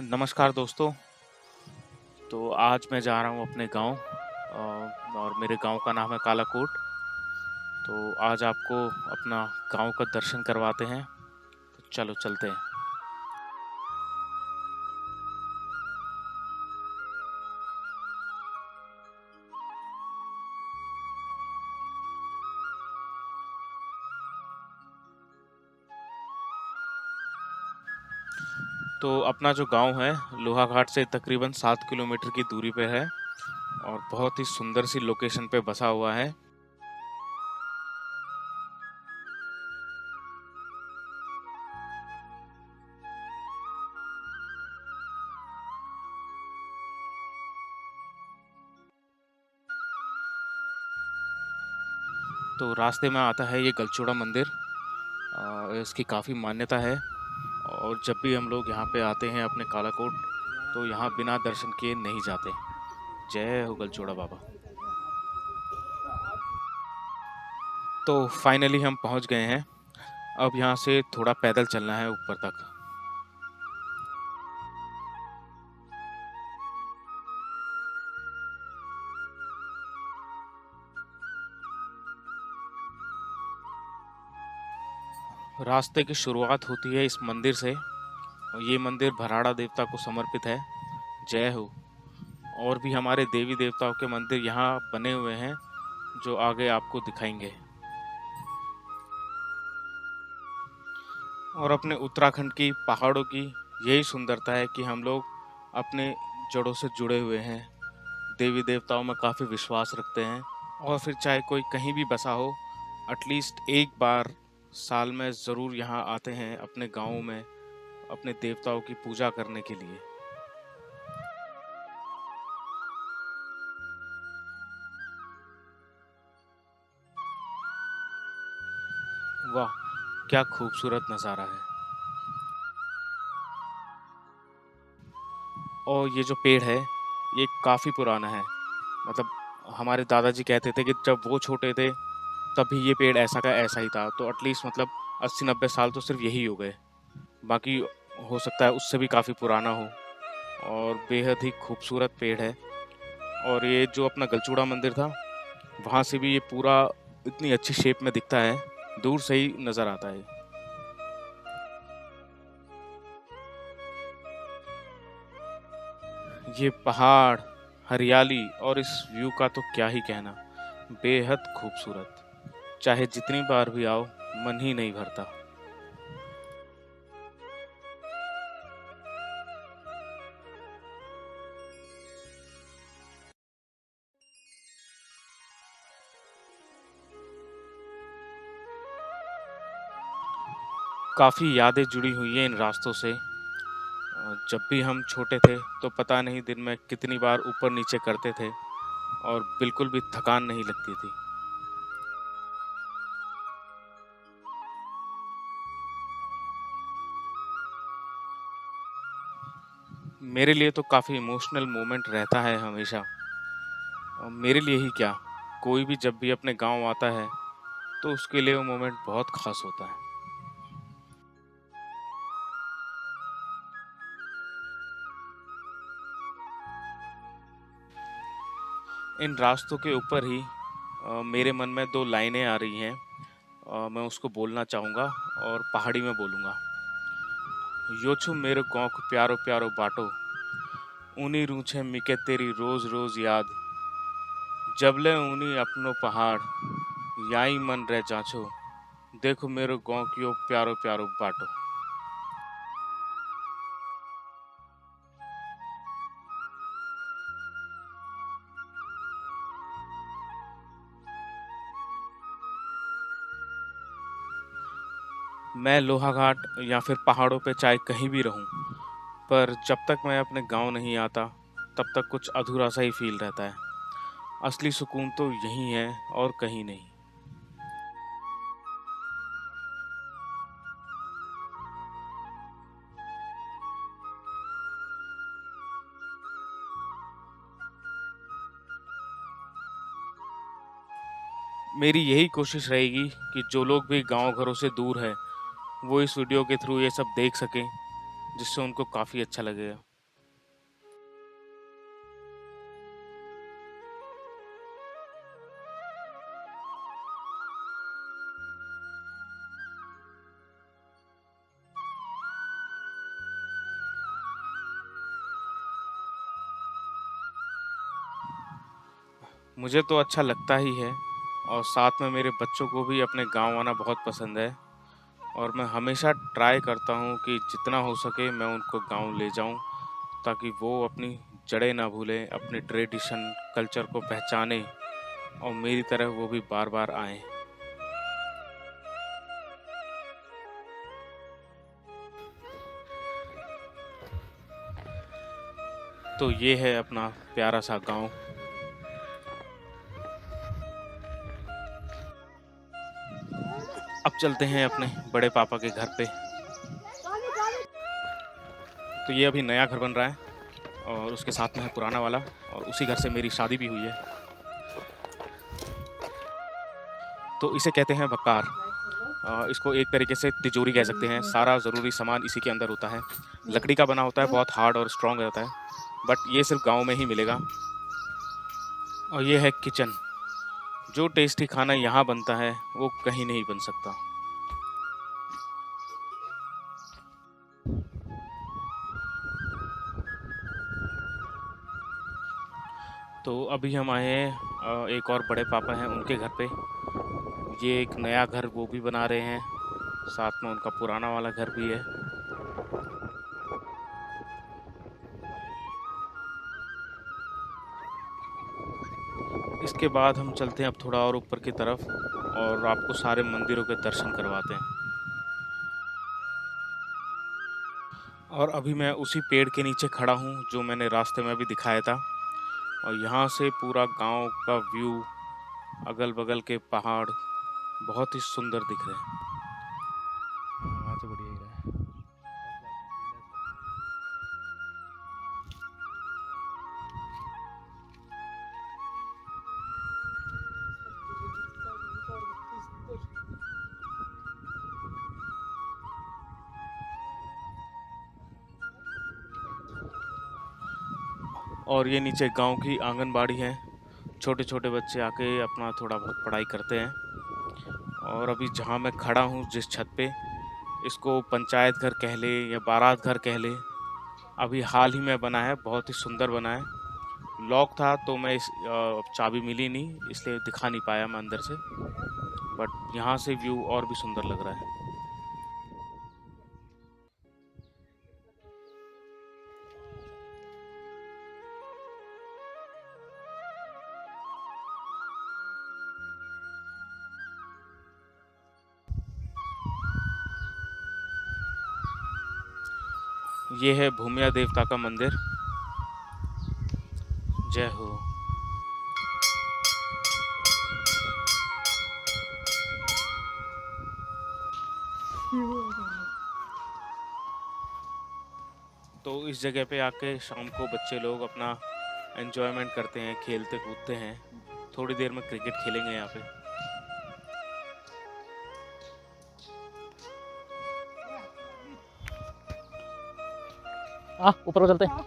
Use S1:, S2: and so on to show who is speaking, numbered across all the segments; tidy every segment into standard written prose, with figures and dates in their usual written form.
S1: नमस्कार दोस्तों। तो आज मैं जा रहा हूँ अपने गांव और मेरे गांव का नाम है कालाकोट। तो आज आपको अपना गांव का दर्शन करवाते हैं। तो चलो चलते हैं। तो अपना जो गांव है लोहाघाट से तकरीबन 7 किलोमीटर की दूरी पे है और बहुत ही सुंदर सी लोकेशन पे बसा हुआ है। तो रास्ते में आता है ये गलचूड़ा मंदिर। इसकी काफ़ी मान्यता है और जब भी हम लोग यहाँ पे आते हैं अपने कालाकोट तो यहाँ बिना दर्शन किए नहीं जाते। जय हो गलचूड़ा बाबा। तो फाइनली हम पहुंच गए हैं। अब यहाँ से थोड़ा पैदल चलना है ऊपर तक। रास्ते की शुरुआत होती है इस मंदिर से और ये मंदिर भराड़ा देवता को समर्पित है। जय हो। और भी हमारे देवी देवताओं के मंदिर यहाँ बने हुए हैं जो आगे आपको दिखाएंगे। और अपने उत्तराखंड की पहाड़ों की यही सुंदरता है कि हम लोग अपने जड़ों से जुड़े हुए हैं, देवी देवताओं में काफ़ी विश्वास रखते हैं। और फिर चाहे कोई कहीं भी बसा हो, एटलीस्ट एक बार साल में ज़रूर यहाँ आते हैं अपने गाँव में अपने देवताओं की पूजा करने के लिए। वाह, क्या खूबसूरत नज़ारा है। और ये जो पेड़ है ये काफ़ी पुराना है। मतलब हमारे दादाजी कहते थे कि जब वो छोटे थे तभी ये पेड़ ऐसा का ऐसा ही था। तो एटलीस्ट मतलब 80-90 साल तो सिर्फ यही हो गए। बाकी हो सकता है उससे भी काफ़ी पुराना हो। और बेहद ही खूबसूरत पेड़ है। और ये जो अपना गलचूड़ा मंदिर था वहाँ से भी ये पूरा इतनी अच्छी शेप में दिखता है, दूर से ही नज़र आता है। ये पहाड़, हरियाली और इस व्यू का तो क्या ही कहना, बेहद खूबसूरत। चाहे जितनी बार भी आओ मन ही नहीं भरता। काफ़ी यादें जुड़ी हुई हैं इन रास्तों से। जब भी हम छोटे थे तो पता नहीं दिन में कितनी बार ऊपर नीचे करते थे और बिल्कुल भी थकान नहीं लगती थी। मेरे लिए तो काफ़ी इमोशनल मोमेंट रहता है हमेशा। और मेरे लिए ही क्या, कोई भी जब भी अपने गांव आता है तो उसके लिए वो मोमेंट बहुत खास होता है। इन रास्तों के ऊपर ही मेरे मन में दो लाइनें आ रही हैं। मैं उसको बोलना चाहूँगा और पहाड़ी में बोलूँगा। यो छू मेरे गाँव को प्यारो प्यारो बाटो, ऊनी रूछे मिके तेरी रोज रोज याद, जबले ऊनी अपनो पहाड़, याई मन रह जाछो, देखो मेरो गाँव कियो प्यारो प्यारो बाटो। मैं लोहाघाट या फिर पहाड़ों पे चाहे कहीं भी रहूं, पर जब तक मैं अपने गांव नहीं आता तब तक कुछ अधूरा सा ही फील रहता है। असली सुकून तो यहीं है और कहीं नहीं। मेरी यही कोशिश रहेगी कि जो लोग भी गांव घरों से दूर है वो इस वीडियो के थ्रू ये सब देख सकें, जिससे उनको काफ़ी अच्छा लगेगा। मुझे तो अच्छा लगता ही है और साथ में मेरे बच्चों को भी अपने गाँव आना बहुत पसंद है और मैं हमेशा ट्राई करता हूँ कि जितना हो सके मैं उनको गाँव ले जाऊँ ताकि वो अपनी जड़ें ना भूलें, अपने ट्रेडिशन, कल्चर को पहचानें और मेरी तरह वो भी बार-बार आएँ। तो ये है अपना प्यारा-सा गाँव। अब चलते हैं अपने बड़े पापा के घर पे। तो ये अभी नया घर बन रहा है और उसके साथ में है पुराना वाला और उसी घर से मेरी शादी भी हुई है। तो इसे कहते हैं बकार। इसको एक तरीके से तिजोरी कह सकते हैं, सारा ज़रूरी सामान इसी के अंदर होता है। लकड़ी का बना होता है, बहुत हार्ड और स्ट्रॉन्ग रहता है, बट ये सिर्फ़ गाँव में ही मिलेगा। और ये है किचन, जो टेस्टी खाना यहाँ बनता है, वो कहीं नहीं बन सकता। तो अभी हम आए हैं एक और बड़े पापा हैं उनके घर पे। ये एक नया घर वो भी बना रहे हैं, साथ में उनका पुराना वाला घर भी है। इसके बाद हम चलते हैं अब थोड़ा और ऊपर की तरफ और आपको सारे मंदिरों के दर्शन करवाते हैं। और अभी मैं उसी पेड़ के नीचे खड़ा हूँ जो मैंने रास्ते में अभी दिखाया था और यहाँ से पूरा गांव का व्यू, अगल-बगल के पहाड़ बहुत ही सुंदर दिख रहे हैं। हाँ, वहाँ से बढ़िया ही रहा है। और ये नीचे गांव की आंगनबाड़ी है। छोटे-छोटे बच्चे आके अपना थोड़ा बहुत पढ़ाई करते हैं। और अभी जहाँ मैं खड़ा हूँ जिस छत पे, इसको पंचायत घर कह लें या बारात घर कह लें, अभी हाल ही में बना है, बहुत ही सुंदर बना है। लॉक था तो मैं चाबी मिली नहीं इसलिए दिखा नहीं पाया मैं अंदर से, बट यहाँ से व्यू और भी सुंदर लग रहा है। ये है भूमिया देवता का मंदिर। जय हो। तो इस जगह पे आके शाम को बच्चे लोग अपना एन्जॉयमेंट करते हैं, खेलते-कूदते हैं। थोड़ी देर में क्रिकेट खेलेंगे यहाँ पे।
S2: ऊपर को चलते हैं।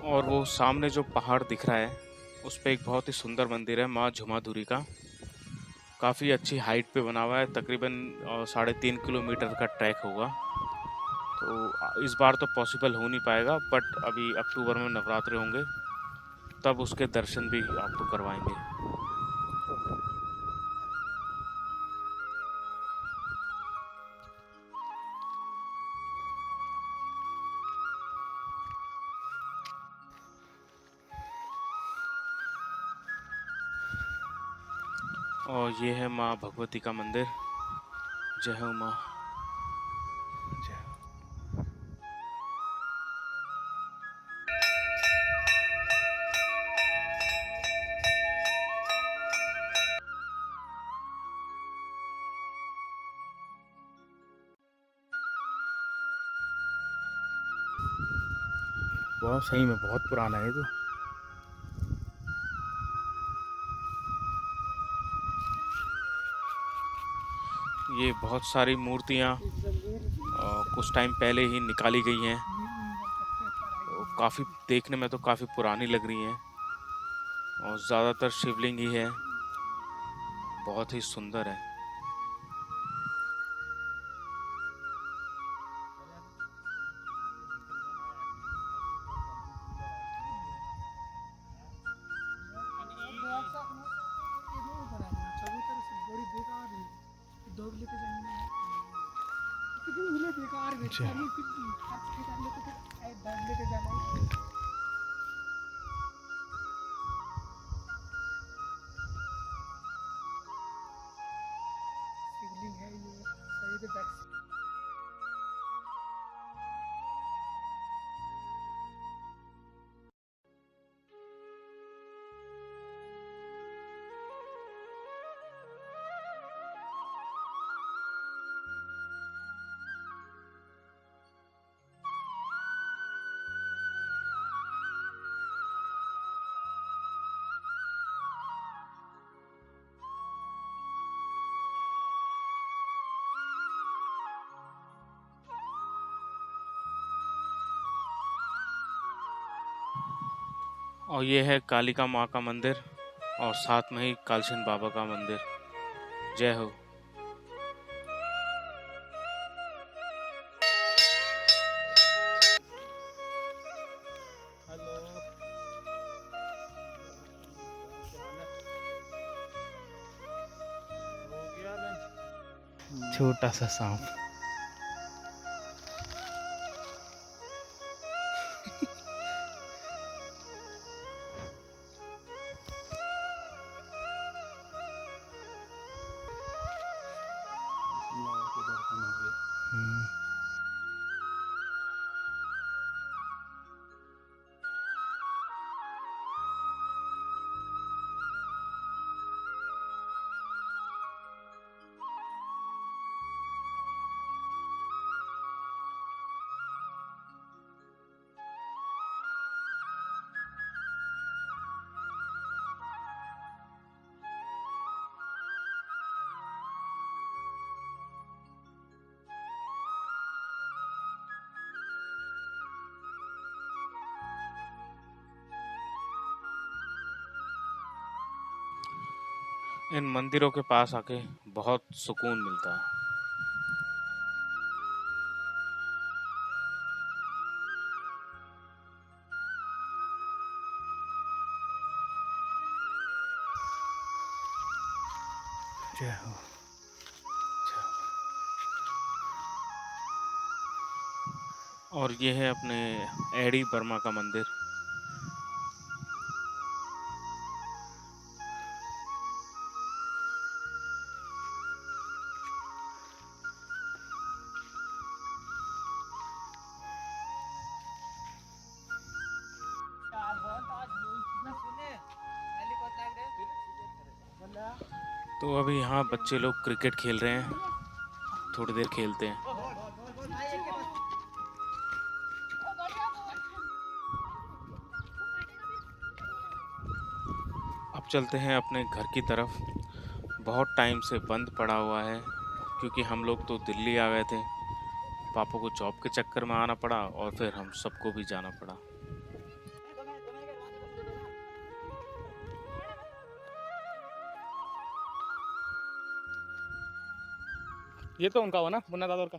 S1: और वो सामने जो पहाड़ दिख रहा है, उस पे एक बहुत ही सुंदर मंदिर है माँ झुमाधुरी का। काफ़ी अच्छी हाइट पे बना हुआ है, तकरीबन 3.5 किलोमीटर का ट्रैक होगा। तो इस बार तो पॉसिबल हो नहीं पाएगा, बट अभी अक्टूबर में नवरात्रे होंगे, तब उसके दर्शन भी आपको करवाएँगे। और ये है माँ भगवती का मंदिर। जय हो माँ। जय हो। बहुत सही में बहुत पुराना है ये तो। ये बहुत सारी मूर्तियाँ कुछ टाइम पहले ही निकाली गई हैं। तो काफ़ी देखने में तो काफ़ी पुरानी लग रही हैं। और ज़्यादातर शिवलिंग ही है। बहुत ही सुंदर है।
S2: अच्छा।
S1: और ये है कालिका माँ का मंदिर और साथ में ही कालचंद बाबा का मंदिर। जय हो।
S2: छोटा सा सांप।
S1: इन मंदिरों के पास आके बहुत सुकून मिलता है।
S2: जय हो।
S1: और ये है अपने एडी बर्मा का मंदिर। तो अभी यहाँ बच्चे लोग क्रिकेट खेल रहे हैं, थोड़ी देर खेलते हैं। अब चलते हैं अपने घर की तरफ। बहुत टाइम से बंद पड़ा हुआ है क्योंकि हम लोग तो दिल्ली आ गए थे। पापा को जॉब के चक्कर में आना पड़ा और फिर हम सबको भी जाना पड़ा।
S2: ये तो उनका हुआ ना, मुन्ना दादा का।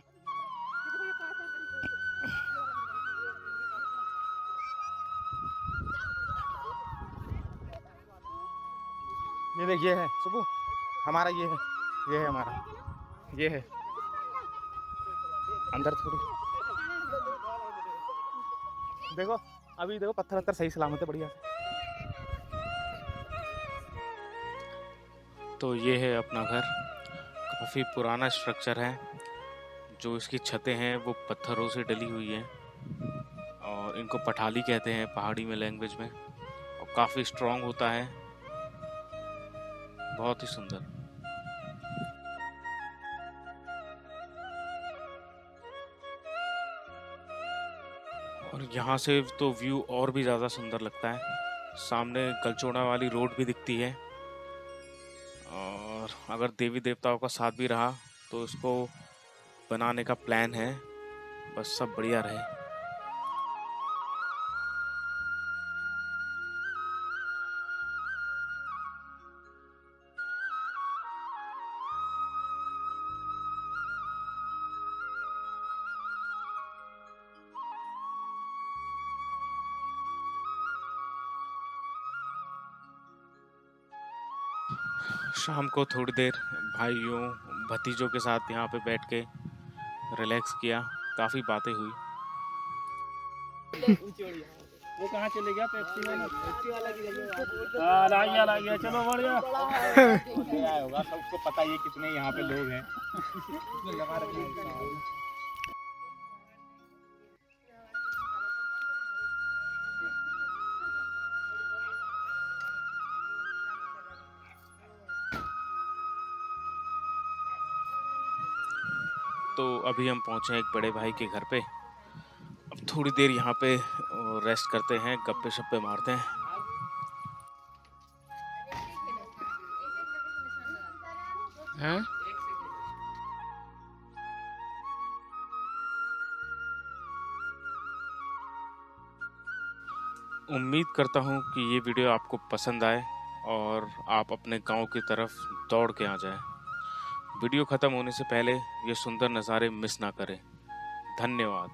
S2: ये देख, ये है सुबह हमारा, ये है हमारा, ये है अंदर थोड़ी। देखो अभी देखो, पत्थर वत्थर सही सलामत है, बढ़िया से।
S1: तो ये है अपना घर। काफ़ी पुराना स्ट्रक्चर है। जो इसकी छतें हैं वो पत्थरों से डली हुई हैं और इनको पठाली कहते हैं पहाड़ी में लैंग्वेज में, और काफ़ी स्ट्रॉन्ग होता है। बहुत ही सुंदर। और यहाँ से तो व्यू और भी ज़्यादा सुंदर लगता है। सामने गलचोड़ा वाली रोड भी दिखती है और अगर देवी देवताओं का साथ भी रहा तो इसको बनाने का प्लान है। बस सब बढ़िया रहे। शाम को थोड़ी देर भाइयों भतीजों के साथ यहाँ पे बैठ के रिलैक्स किया, काफ़ी बातें हुई।
S3: वो कहाँ चले गया पेप्सी वाला? पेप्सी वाला की जगह ला गया चलो बढ़िया। ले आया होगा, सबको पता ही है कितने यहाँ पे लोग हैं।
S1: तो अभी हम पहुँचे हैं एक बड़े भाई के घर पे। अब थोड़ी देर यहाँ पे रेस्ट करते हैं, गप्पे-शप्पे मारते हैं। हैं? उम्मीद करता हूँ कि ये वीडियो आपको पसंद आए और आप अपने गाँव की तरफ दौड़ के आ जाएँ। वीडियो ख़त्म होने से पहले ये सुंदर नज़ारे मिस ना करें। धन्यवाद।